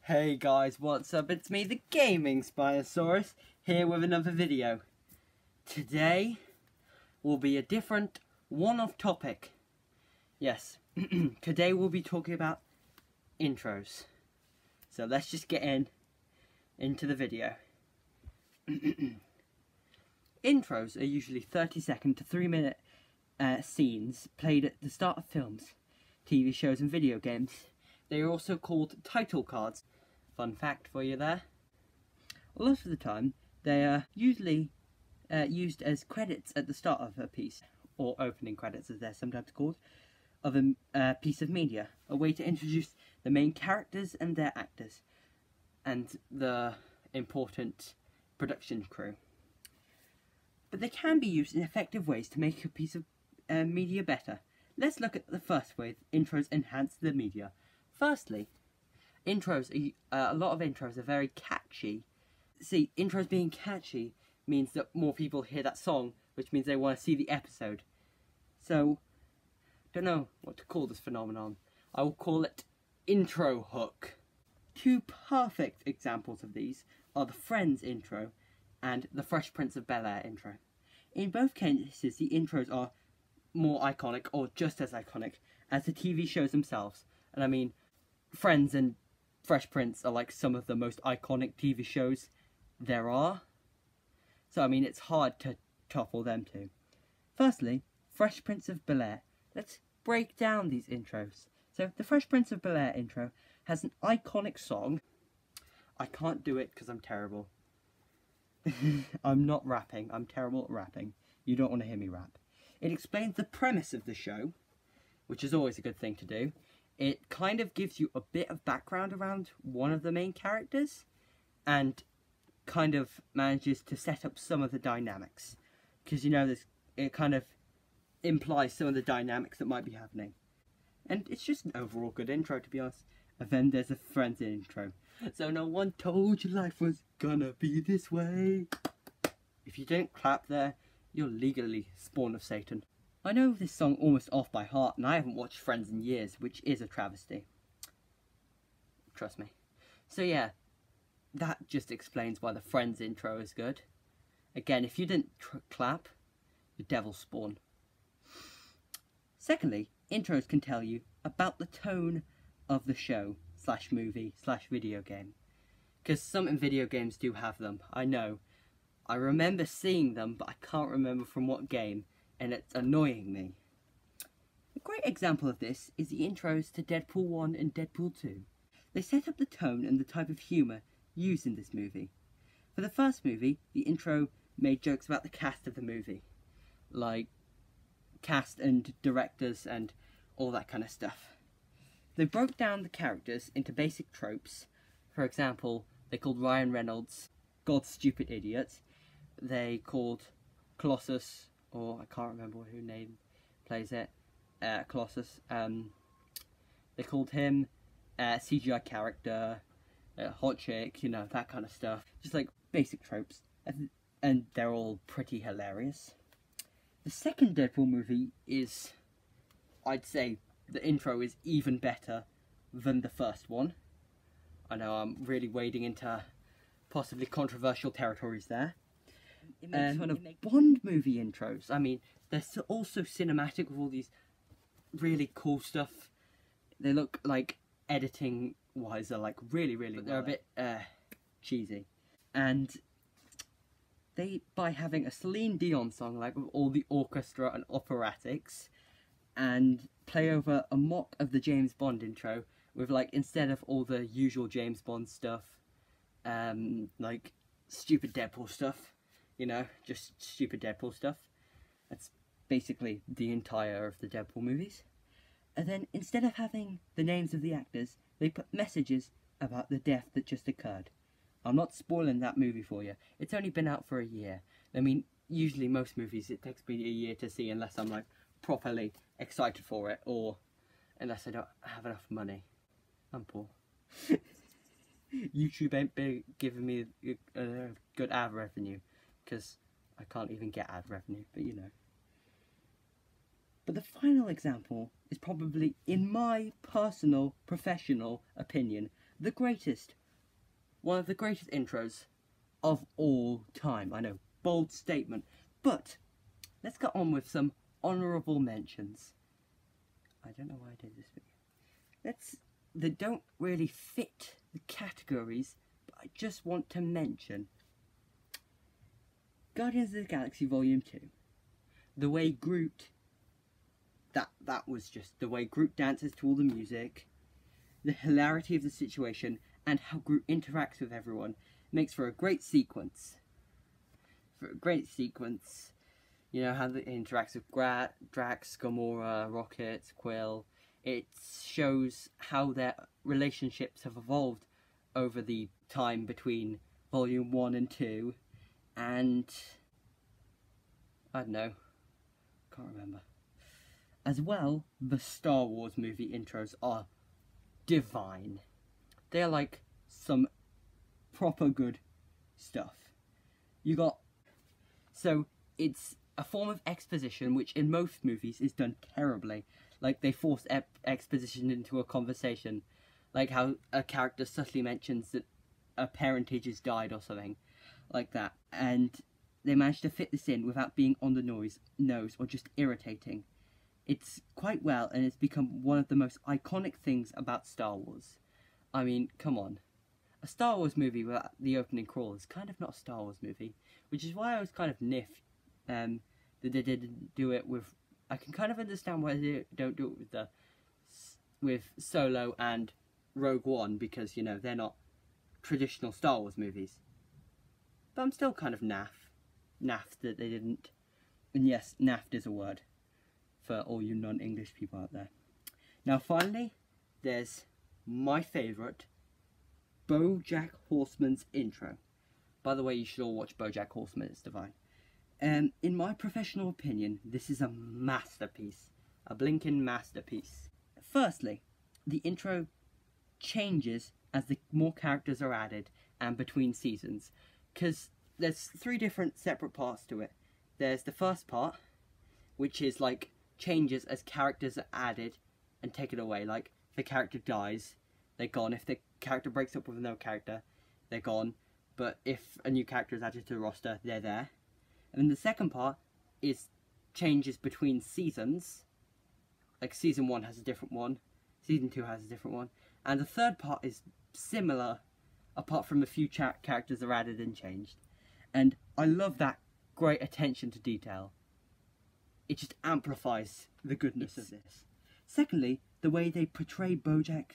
Hey guys, what's up? It's me, the Gaming Spinosaurus, here with another video. Today will be a different one-off topic. Yes, today we'll be talking about intros. So let's just get into the video. Intros are usually 30-second to 3-minute scenes played at the start of films, TV shows and video games. They are also called title cards. Fun fact for you there. A lot of the time, they are usually used as credits at the start of a piece, or opening credits as they're sometimes called, of a piece of media. A way to introduce the main characters and their actors, and the important production crew. But they can be used in effective ways to make a piece of media better. Let's look at the first way intros enhance the media. Firstly, intros, a lot of intros are very catchy. See, intros being catchy means that more people hear that song, which means they want to see the episode. So, don't know what to call this phenomenon. I will call it intro hook. Two perfect examples of these are the Friends intro and the Fresh Prince of Bel-Air intro. In both cases, the intros are more iconic, or just as iconic, as the TV shows themselves. And I mean, Friends and Fresh Prince are like some of the most iconic TV shows there are. So I mean, it's hard to topple them two. Firstly, Fresh Prince of Bel-Air. Let's break down these intros. So the Fresh Prince of Bel-Air intro has an iconic song. I can't do it because I'm terrible. I'm not rapping. I'm terrible at rapping. You don't want to hear me rap. It explains the premise of the show, which is always a good thing to do. It kind of gives you a bit of background around one of the main characters, and kind of manages to set up some of the dynamics. Because, you know, it kind of implies some of the dynamics that might be happening. And it's just an overall good intro, to be honest. And then there's a Friends intro. So no one told you life was gonna be this way. If you don't clap there, you're legally spawn of Satan. I know this song almost off by heart, and I haven't watched Friends in years, which is a travesty. Trust me. So yeah, that just explains why the Friends intro is good. Again, if you didn't clap, you're devil spawn. Secondly, intros can tell you about the tone of the show, slash movie, slash video game. Because some video games do have them, I know. I remember seeing them, but I can't remember from what game, and it's annoying me. A great example of this is the intros to Deadpool 1 and Deadpool 2. They set up the tone and the type of humour used in this movie. For the first movie, the intro made jokes about the cast of the movie. Like, cast and directors and all that kind of stuff. They broke down the characters into basic tropes. For example, they called Ryan Reynolds God's Stupid Idiot. They called Colossus, or I can't remember who name plays it, Colossus. They called him CGI character, hot chick, you know, that kind of stuff. Just like basic tropes. And they're all pretty hilarious. The second Deadpool movie is, I'd say, the intro is even better than the first one. I know I'm really wading into possibly controversial territories there. It makes fun of Bond movie intros. I mean, they're also cinematic with all these really cool stuff. They look like, editing-wise, they're like really, but they're a bit cheesy. And they, by having a Celine Dion song, like with all the orchestra and operatics, and play over a mock of the James Bond intro with, like, instead of all the usual James Bond stuff, like stupid Deadpool stuff, you know, just stupid Deadpool stuff. That's basically the entire of the Deadpool movies. And then instead of having the names of the actors, they put messages about the death that just occurred. I'm not spoiling that movie for you. It's only been out for a year. I mean, usually most movies it takes me a year to see unless I'm like properly excited for it, or unless I don't have enough money. I'm poor. YouTube ain't giving me good ad revenue, because I can't even get ad revenue, but you know. But the final example is probably, in my personal, professional opinion, the greatest one of the greatest intros of all time. I know, bold statement, but let's get on with some honourable mentions. I don't know why I did this video. They don't really fit the categories, but I just want to mention Guardians of the Galaxy Volume 2. The way Groot, that was just the way Groot dances to all the music, the hilarity of the situation, and how Groot interacts with everyone makes for a great sequence. You know, how it interacts with Drax, Gamora, Rocket, Quill. It shows how their relationships have evolved over the time between Volume 1 and 2. And I don't know. Can't remember. As well, the Star Wars movie intros are divine. They're like some proper good stuff. So it's a form of exposition which in most movies is done terribly. Like they force exposition into a conversation. Like how a character subtly mentions that a parentage has died or something like that. And they manage to fit this in without being on the nose or just irritating. It's quite well, and it's become one of the most iconic things about Star Wars. I mean, come on. A Star Wars movie without the opening crawl is kind of not a Star Wars movie, which is why I was kind of miffed that they didn't do it with... I can kind of understand why they don't do it with Solo and Rogue One, because, you know, they're not traditional Star Wars movies. But I'm still kind of naffed that they didn't. And yes, naffed is a word for all you non-English people out there. Now finally, there's my favourite, BoJack Horseman's intro. By the way, you should all watch BoJack Horseman, it's divine. In my professional opinion, this is a masterpiece. A blinking masterpiece. Firstly, the intro changes as the more characters are added and between seasons. Because there's 3 different separate parts to it. There's the first part, which is like changes as characters are added and taken away. Like, if the character dies, they're gone. If the character breaks up with another character, they're gone. But if a new character is added to the roster, they're there. And then the second part is changes between seasons. Like, Season 1 has a different one. Season 2 has a different one. And the third part is similar, apart from a few characters are added and changed. And I love that great attention to detail. It just amplifies the goodness of this. Secondly, the way they portray BoJack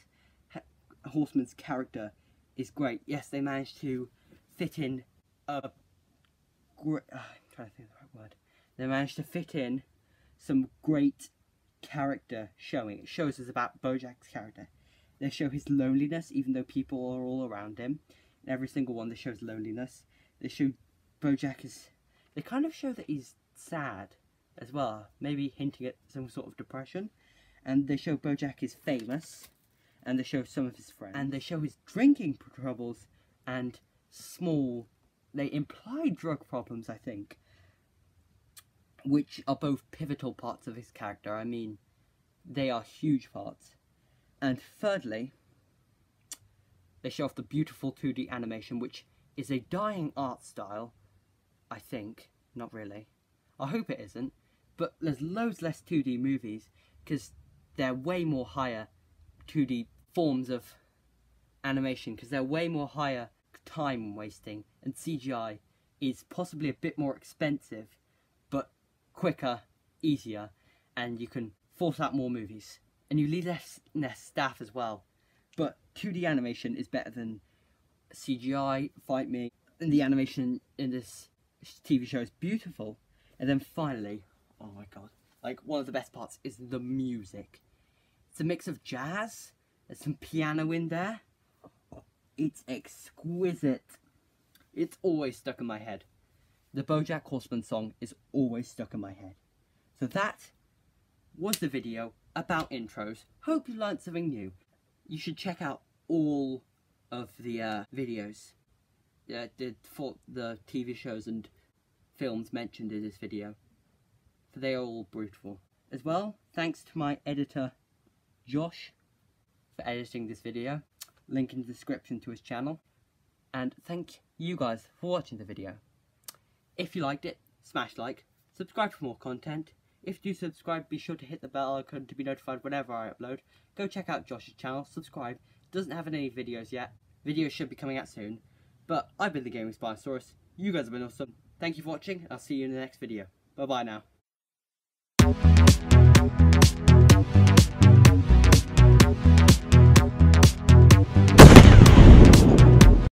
Horseman's character is great. Yes, they managed to fit in a... I'm trying to think of the right word. They managed to fit in some great character showing. It shows us about BoJack's character. They show his loneliness, even though people are all around him. In every single one, they show loneliness. They show BoJack is... They kind of show that he's sad as well, maybe hinting at some sort of depression. And they show BoJack is famous, and they show some of his friends. And they show his drinking troubles and small... They imply drug problems, I think, which are both pivotal parts of his character. I mean, they are huge parts. And thirdly, they show off the beautiful 2D animation, which is a dying art style, I think. Not really. I hope it isn't. But there's loads less 2D movies, because they're way more higher 2D forms of animation, because they're way more higher time wasting, and CGI is possibly a bit more expensive, but quicker, easier, and you can force out more movies. And you need less staff as well. But 2D animation is better than CGI, fight me, and the animation in this TV show is beautiful. And then finally, oh my god, like one of the best parts is the music. It's a mix of jazz, there's some piano in there. It's exquisite. It's always stuck in my head. The BoJack Horseman song is always stuck in my head. So that was the video about intros. Hope you learned something new. You should check out all of the videos for the TV shows and films mentioned in this video, for they are all brutal. As well, thanks to my editor Josh for editing this video. Link in the description to his channel. and thank you guys for watching the video. If you liked it, smash like, subscribe for more content. If you do subscribe, be sure to hit the bell icon to be notified whenever I upload. Go check out Josh's channel, subscribe. Doesn't have any videos yet. Videos should be coming out soon. But I've been the Gaming Spinosaurus. You guys have been awesome. Thank you for watching. I'll see you in the next video. Bye bye now.